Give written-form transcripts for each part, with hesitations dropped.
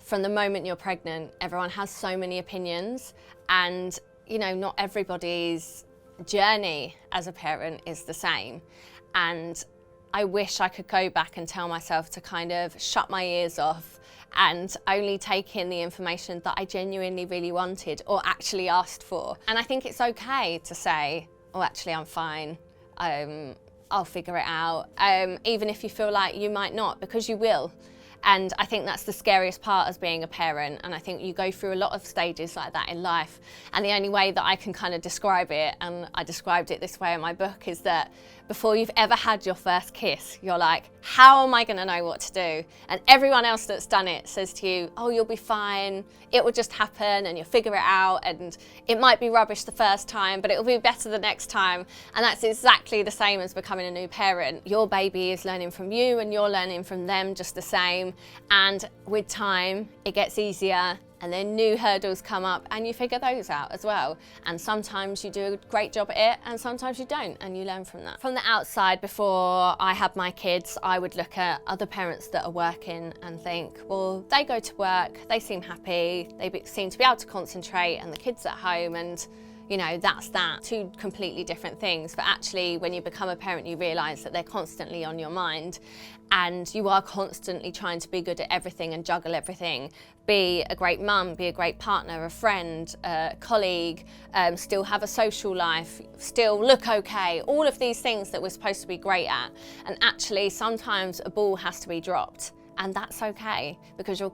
from the moment you're pregnant, everyone has so many opinions, and you know, not everybody's journey as a parent is the same. And I wish I could go back and tell myself to kind of shut my ears off and only take in the information that I genuinely really wanted or actually asked for. And I think it's okay to say, oh, actually I'm fine, I'll figure it out, even if you feel like you might not, because you will. And I think that's the scariest part as being a parent. And I think you go through a lot of stages like that in life. And the only way that I can kind of describe it, and I described it this way in my book, is that before you've ever had your first kiss, you're like, how am I going to know what to do? And everyone else that's done it says to you, oh, you'll be fine. It will just happen and you'll figure it out. And it might be rubbish the first time, but it'll be better the next time. And that's exactly the same as becoming a new parent. Your baby is learning from you and you're learning from them just the same. And with time, it gets easier, and then new hurdles come up and you figure those out as well. And sometimes you do a great job at it and sometimes you don't, and you learn from that. From the outside, before I had my kids, I would look at other parents that are working and think, well, they go to work, they seem happy, they seem to be able to concentrate, and the kids at home, and you know, that's that. Two completely different things. But actually, when you become a parent, you realise that they're constantly on your mind, and you are constantly trying to be good at everything and juggle everything. Be a great mum, be a great partner, a friend, a colleague, still have a social life, still look okay. All of these things that we're supposed to be great at. And actually, sometimes a ball has to be dropped. And that's okay, because you'll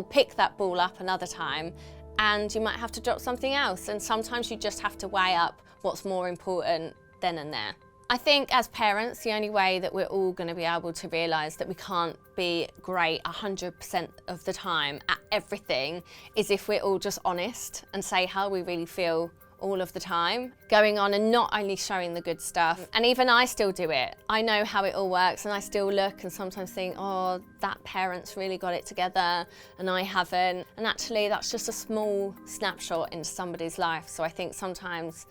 pick that ball up another time, and you might have to drop something else. And sometimes you just have to weigh up what's more important then and there. I think as parents, the only way that we're all going to be able to realise that we can't be great 100% of the time at everything is if we're all just honest and say how we really feel all of the time, going on and not only showing the good stuff. And even I still do it. I know how it all works, and I still look and sometimes think, oh, that parent's really got it together and I haven't. And actually that's just a small snapshot into somebody's life. So I think sometimes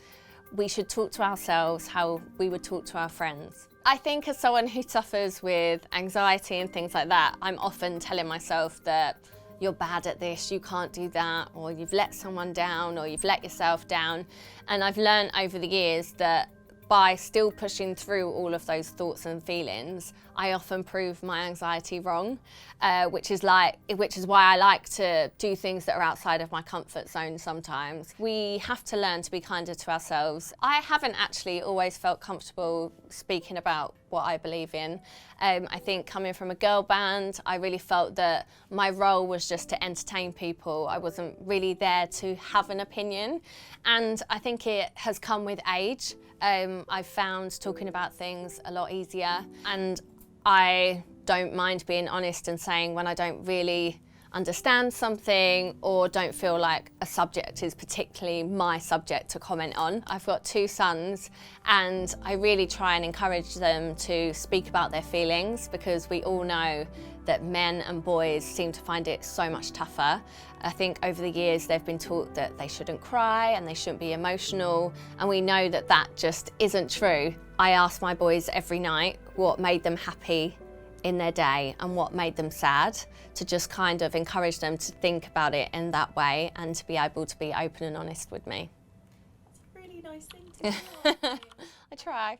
we should talk to ourselves how we would talk to our friends. I think as someone who suffers with anxiety and things like that, I'm often telling myself that you're bad at this, you can't do that, or you've let someone down, or you've let yourself down. And I've learned over the years that by still pushing through all of those thoughts and feelings, I often prove my anxiety wrong, which is why I like to do things that are outside of my comfort zone sometimes. We have to learn to be kinder to ourselves. I haven't actually always felt comfortable speaking about what I believe in. I think coming from a girl band, I really felt that my role was just to entertain people. I wasn't really there to have an opinion. And I think it has come with age. I've found talking about things a lot easier, and I don't mind being honest and saying when I don't really understand something or don't feel like a subject is particularly my subject to comment on. I've got two sons, and I really try and encourage them to speak about their feelings, because we all know that men and boys seem to find it so much tougher. I think over the years they've been taught that they shouldn't cry and they shouldn't be emotional, and we know that that just isn't true. I ask my boys every night what made them happy in their day and what made them sad, to just kind of encourage them to think about it in that way and to be able to be open and honest with me. It's a really nice thing to do. I try.